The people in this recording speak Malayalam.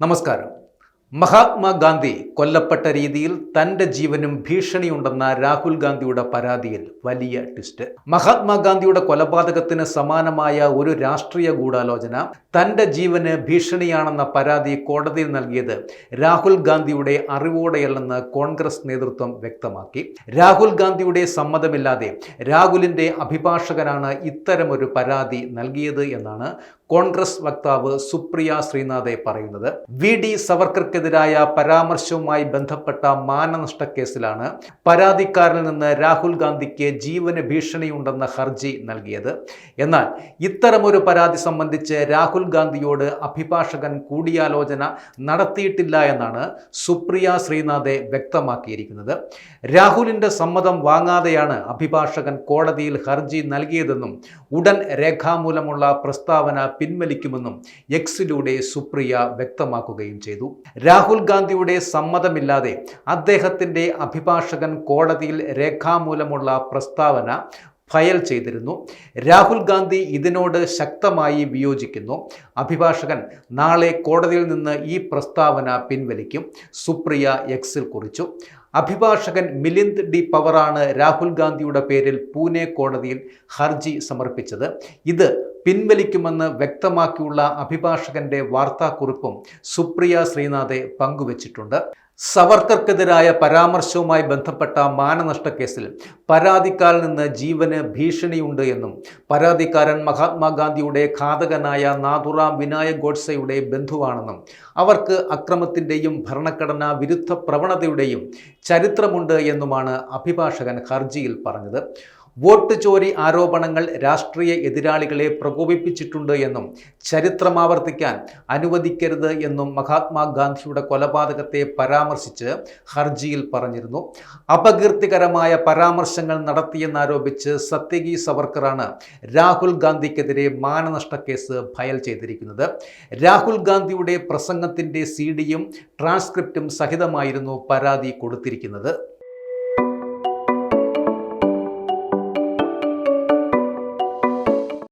നമസ്കാരം. മഹാത്മാഗാന്ധി കൊല്ലപ്പെട്ട രീതിയിൽ തൻ്റെ ജീവനും ഭീഷണിയുണ്ടെന്ന രാഹുൽ ഗാന്ധിയുടെ പരാതിയിൽ വലിയ ട്വിസ്റ്റ്. മഹാത്മാഗാന്ധിയുടെ കൊലപാതകത്തിന് സമാനമായ ഒരു രാഷ്ട്രീയ ഗൂഢാലോചന തൻ്റെ ജീവന് ഭീഷണിയാണെന്ന പരാതി കോടതിയിൽ നൽകിയത് രാഹുൽ ഗാന്ധിയുടെ അറിവോടെയല്ലെന്ന് കോൺഗ്രസ് നേതൃത്വം വ്യക്തമാക്കി. രാഹുൽ ഗാന്ധിയുടെ സമ്മതമില്ലാതെ രാഹുലിൻ്റെ അഭിഭാഷകനാണ് ഇത്തരമൊരു പരാതി നൽകിയത് എന്നാണ് കോൺഗ്രസ് വക്താവ് സുപ്രിയ ശ്രീനാഥെ പറയുന്നത്. വി.ഡി. സവർക്കർക്കെതിരായ പരാമർശവുമായി ബന്ധപ്പെട്ട മാനനഷ്ട കേസിലാണ് പരാതിക്കാരനിൽ നിന്ന് രാഹുൽ ഗാന്ധിക്ക് ജീവന് ഭീഷണിയുണ്ടെന്ന ഹർജി നൽകിയത്. എന്നാൽ ഇത്തരമൊരു പരാതി സംബന്ധിച്ച് രാഹുൽ ഗാന്ധിയോട് അഭിഭാഷകൻ കൂടിയാലോചന നടത്തിയിട്ടില്ല എന്നാണ് സുപ്രിയ ശ്രീനാഥെ വ്യക്തമാക്കിയിരിക്കുന്നത്. രാഹുലിന്റെ സമ്മതം വാങ്ങാതെയാണ് അഭിഭാഷകൻ കോടതിയിൽ ഹർജി നൽകിയതെന്നും ഉടൻ രേഖാമൂലമുള്ള പ്രസ്താവന പിൻവലിക്കുമെന്നും എക്സിലൂടെ സുപ്രിയ വ്യക്തമാക്കുകയും ചെയ്തു. രാഹുൽ ഗാന്ധിയുടെ സമ്മതമില്ലാതെ അദ്ദേഹത്തിന്റെ അഭിഭാഷകൻ കോടതിയിൽ രേഖാമൂലമുള്ള പ്രസ്താവന ഫയൽ ചെയ്തിരുന്നു. രാഹുൽ ഗാന്ധി ഇതിനോട് ശക്തമായി വിയോജിക്കുന്നു. അഭിഭാഷകൻ നാളെ കോടതിയിൽ നിന്ന് ഈ പ്രസ്താവന പിൻവലിക്കും, സുപ്രിയ എക്സിൽ കുറിച്ചു. അഭിഭാഷകൻ മിലിന്ദ് ഡി പവറാണ് രാഹുൽ ഗാന്ധിയുടെ പേരിൽ പൂനെ കോടതിയിൽ ഹർജി സമർപ്പിച്ചത്. ഇത് പിൻവലിക്കുമെന്ന് വ്യക്തമാക്കിയുള്ള അഭിഭാഷകന്റെ വാർത്താക്കുറിപ്പും സുപ്രിയ ശ്രീനാഥെ പങ്കുവച്ചിട്ടുണ്ട്. സവർക്കർക്കെതിരായ പരാമർശവുമായി ബന്ധപ്പെട്ട മാനനഷ്ട കേസിൽ പരാതിക്കാരിൽ നിന്ന് ജീവന് ഭീഷണിയുണ്ട് എന്നും പരാതിക്കാരൻ മഹാത്മാഗാന്ധിയുടെ ഘാതകനായ നാഥുറാം വിനായക് ഗോഡ്സെയുടെ ബന്ധുവാണെന്നും അവർക്ക് അക്രമത്തിൻ്റെയും ഭരണഘടനാ വിരുദ്ധ പ്രവണതയുടെയും ചരിത്രമുണ്ട് എന്നുമാണ് അഭിഭാഷകൻ ഹർജിയിൽ പറഞ്ഞത്. വോട്ട് ചോരി ആരോപണങ്ങൾ രാഷ്ട്രീയ എതിരാളികളെ പ്രകോപിപ്പിച്ചിട്ടുണ്ട് എന്നും ചരിത്രമാവർത്തിക്കാൻ അനുവദിക്കരുത് എന്നും മഹാത്മാഗാന്ധിയുടെ കൊലപാതകത്തെ പരാമർശിച്ച് ഹർജിയിൽ പറഞ്ഞിരുന്നു. അപകീർത്തികരമായ പരാമർശങ്ങൾ നടത്തിയെന്നാരോപിച്ച് സത്യകി സവർക്കറാണ് രാഹുൽ ഗാന്ധിക്കെതിരെ മാനനഷ്ട കേസ് ഫയൽ ചെയ്തിരിക്കുന്നത്. രാഹുൽ ഗാന്ധിയുടെ പ്രസംഗത്തിൻ്റെ CD-യും ട്രാൻസ്ക്രിപ്റ്റും സഹിതമായിരുന്നു പരാതി കൊടുത്തിരിക്കുന്നത്.